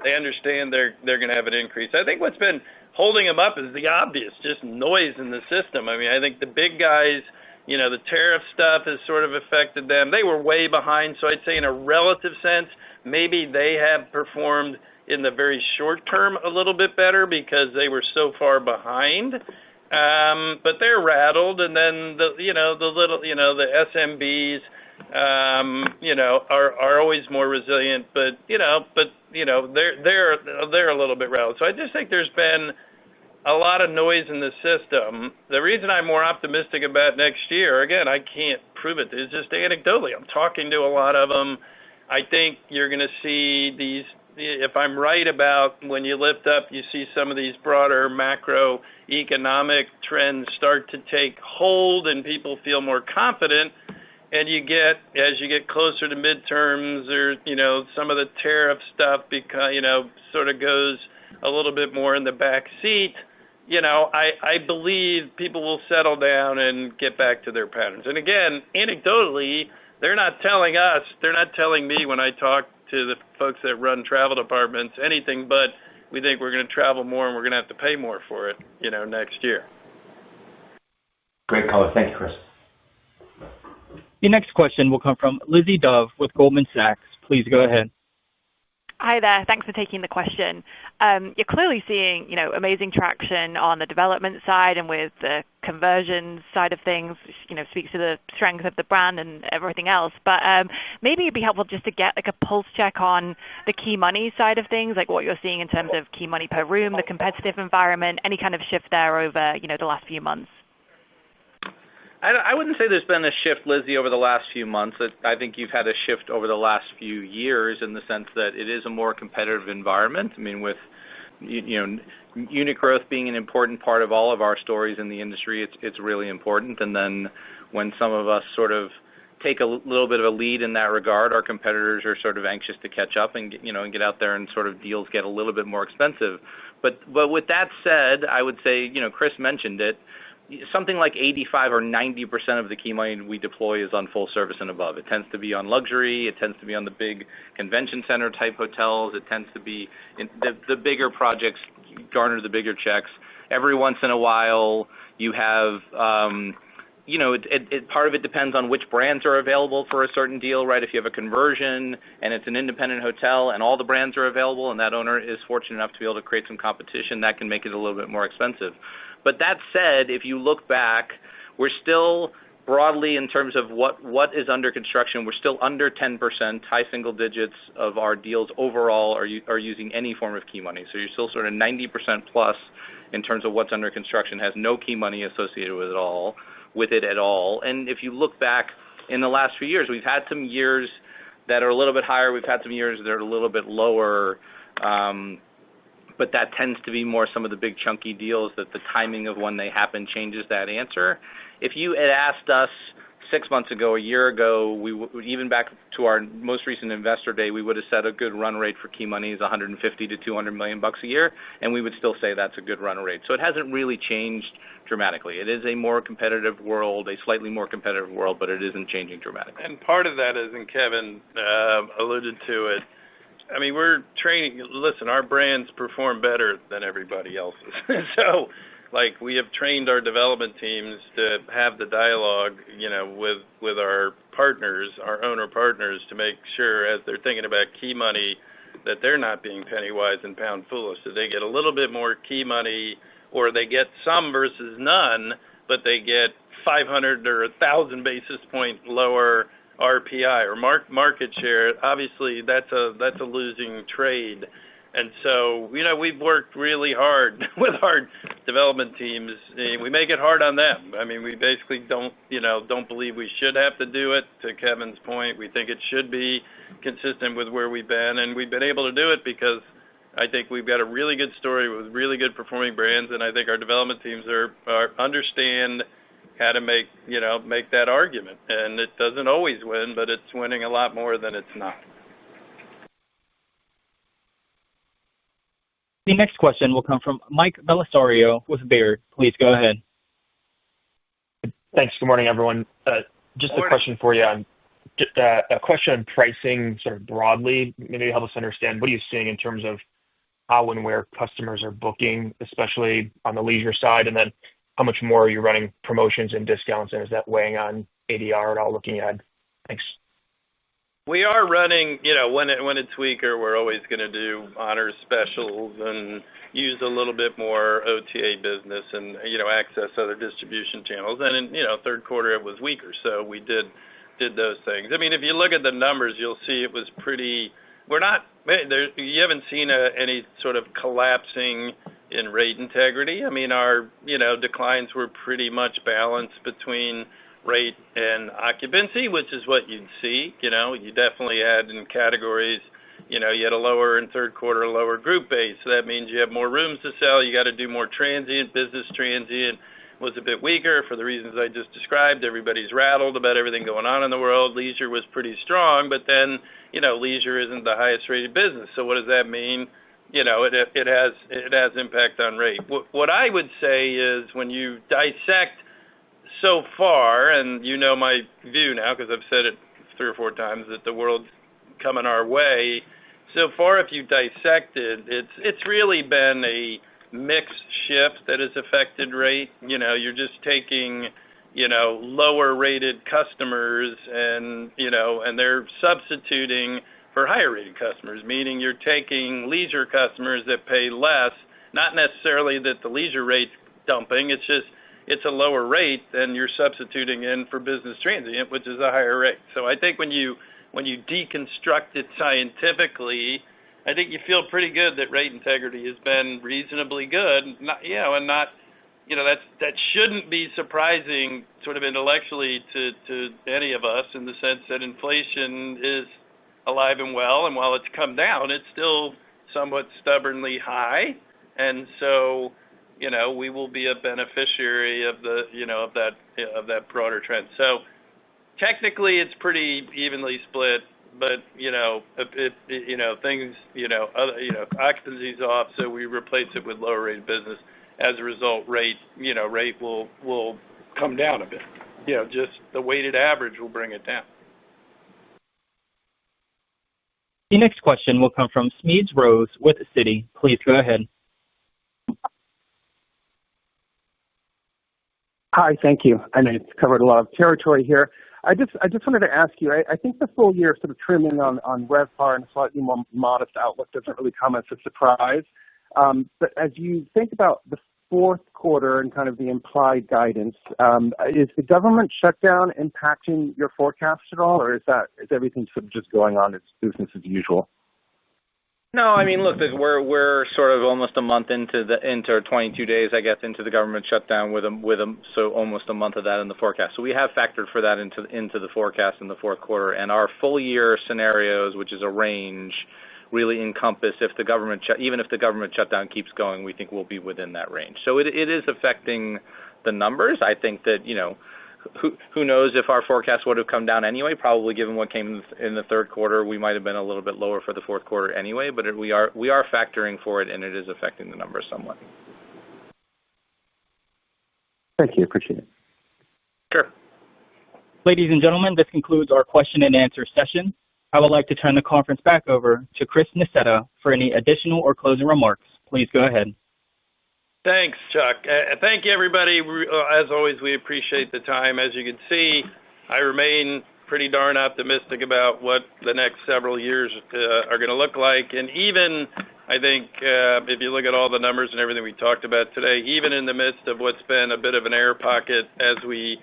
they understand they're going to have an increase. I think what's been holding them up is the obvious, just noise in the system. I mean, I think the big guys, the tariff stuff has sort of affected them. They were way behind, so I'd say in a relative sense, maybe they have performed in the very short term a little bit better because they were so far behind. but they're rattled. And then the SMBs, are always more resilient, but they're a little bit rattled. So I just think there's been a lot of noise in the system. The reason I'm more optimistic about next year, again, I can't prove it. It's just anecdotally. I'm talking to a lot of them. I think you're going to see these. If I'm right about when you lift up, you see some of these broader macroeconomic trends start to take hold and people feel more confident. And as you get closer to midterms, or, some of the tariff stuff sort of goes a little bit more in the back seat. I believe people will settle down and get back to their patterns. And again, anecdotally, they're not telling us, they're not telling me when I talk to the folks that run travel departments anything but we think we're going to travel more and we're going to have to pay more for it, next year. Great color. Thank you, Chris. The next question will come from Lizzie Dove with Goldman Sachs. Please go ahead. Hi there. Thanks for taking the question. You're clearly seeing, amazing traction on the development side and with the conversion side of things, speaks to the strength of the brand and everything else. But maybe it'd be helpful just to get a pulse check on the key money side of things, like what you're seeing in terms of key money per room, the competitive environment, any kind of shift there over, the last few months. I wouldn't say there's been a shift, Lizzie, over the last few months. I think you've had a shift over the last few years in the sense that it is a more competitive environment. I mean, with unit growth being an important part of all of our stories in the industry, it's really important. And then when some of us sort of take a little bit of a lead in that regard, our competitors are sort of anxious to catch up and get out there and sort of deals get a little bit more expensive. But with that said, I would say, Chris mentioned it. Something like 85 or 90% of the key money we deploy is on full service and above. It tends to be on luxury. It tends to be on the big convention center type hotels. It tends to be in the bigger projects garner the bigger checks. Every once in a while, you have, part of it depends on which brands are available for a certain deal, right? If you have a conversion and it's an independent hotel and all the brands are available and that owner is fortunate enough to be able to create some competition, that can make it a little bit more expensive. But that said, if you look back, we're still broadly in terms of what is under construction, we're still under 10%, high single digits of our deals overall are using any form of key money. So you're still sort of 90% plus in terms of what's under construction has no key money associated with it at all. And if you look back in the last few years, we've had some years that are a little bit higher. We've had some years that are a little bit lower. But that tends to be more some of the big chunky deals that the timing of when they happen changes that answer. If you had asked us 6 months ago, a year ago, even back to our most recent investor day, we would have said a good run rate for key money is 150 to 200 million bucks a year, and we would still say that's a good run rate. So it hasn't really changed dramatically. It is a more competitive world, a slightly more competitive world, but it isn't changing dramatically. And part of that is, and Kevin alluded to it, I mean, we're training. Listen, our brands perform better than everybody else's. So, we have trained our development teams to have the dialogue, with our partners, our owner partners, to make sure as they're thinking about key money that they're not being penny wise and pound foolish. So they get a little bit more key money, or they get some versus none, but they get 500 or 1,000 basis point lower RPI or market share. Obviously, that's a losing trade, and so we've worked really hard with our development teams. We make it hard on them. I mean, we basically don't believe we should have to do it. To Kevin's point, we think it should be consistent with where we've been, and we've been able to do it because I think we've got a really good story with really good performing brands, and I think our development teams understand how to make that argument. And it doesn't always win, but it's winning a lot more than it's not. The next question will come from Mike Bellisario with Baird. Please go ahead. Thanks. Good morning, everyone. Just a question for you on a question on pricing sort of broadly. Maybe help us understand what are you seeing in terms of how and where customers are booking, especially on the leisure side, and then how much more are you running promotions and discounts, and is that weighing on ADR at all looking ahead? Thanks. We are running, when it's weaker, we're always going to do honor specials and use a little bit more OTA business and, access other distribution channels. And in, third quarter, it was weaker. So we did those things. I mean, if you look at the numbers, you'll see it was pretty, you haven't seen any sort of collapsing in rate integrity. I mean, our, declines were pretty much balanced between rate and occupancy, which is what you'd see. You definitely had in categories, you had a lower in third quarter, a lower group base. So that means you have more rooms to sell. You got to do more transient. Business transient was a bit weaker for the reasons I just described. Everybody's rattled about everything going on in the world. Leisure was pretty strong, but then, leisure isn't the highest rated business. So what does that mean? It has impact on rate. What I would say is when you dissect so far, and my view now because I've said it 3 or 4 times that the world's coming our way. So far, if you dissect it, it's really been a mixed shift that has affected rate. You're just taking, lower rated customers and they're substituting for higher rated customers, meaning you're taking leisure customers that pay less, not necessarily that the leisure rate's dumping, it's a lower rate than you're substituting in for business transient, which is a higher rate. So I think when you deconstruct it scientifically, I think you feel pretty good that rate integrity has been reasonably good. That shouldn't be surprising sort of intellectually to any of us in the sense that inflation is alive and well, and while it's come down, it's still somewhat stubbornly high, and so we will be a beneficiary of that broader trend. So technically, it's pretty evenly split, but things occupancy's off, so we replace it with lower rated business. As a result, rate will come down a bit. Just the weighted average will bring it down. The next question will come from Smedes Rose with Citi. Please go ahead. Hi, thank you. I know you've covered a lot of territory here. I just wanted to ask you, I think the full year sort of trimming on RevPAR and a slightly more modest outlook doesn't really come as a surprise. But as you think about the fourth quarter and kind of the implied guidance, is the government shutdown impacting your forecast at all, or is everything sort of just going on as business as usual? No, I mean, look, we're sort of almost a month into 22 days, I guess, into the government shutdown so almost a month of that in the forecast. So we have factored for that into the forecast in the fourth quarter, and our full year scenarios, which is a range, really encompass even if the government shutdown keeps going, we think we'll be within that range. So it is affecting the numbers. I think that who knows if our forecast would have come down anyway. Probably given what came in the third quarter, we might have been a little bit lower for the fourth quarter anyway. But we are factoring for it, and it is affecting the numbers somewhat. Thank you. Appreciate it. Sure. Ladies and gentlemen, this concludes our question and answer session. I would like to turn the conference back over to Chris Nassetta for any additional or closing remarks. Please go ahead. Thanks, Chuck. Thank you, everybody. As always, we appreciate the time. As you can see, I remain pretty darn optimistic about what the next several years are going to look like. And even, I think, if you look at all the numbers and everything we talked about today, even in the midst of what's been a bit of an air pocket as we,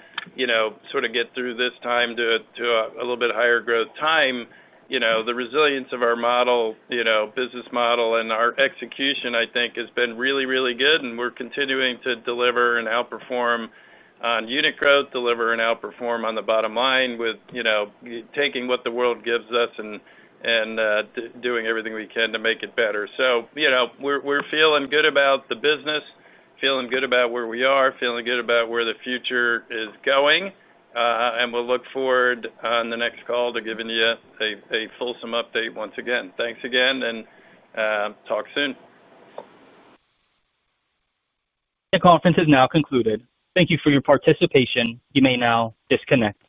sort of get through this time to a little bit higher growth time, the resilience of our model, business model and our execution, I think, has been really, really good. And we're continuing to deliver and outperform on unit growth, deliver and outperform on the bottom line with, taking what the world gives us and doing everything we can to make it better. So, we're feeling good about the business, feeling good about where we are, feeling good about where the future is going. And we'll look forward on the next call to giving you a fulsome update once again. Thanks again, and talk soon. The conference is now concluded. Thank you for your participation. You may now disconnect.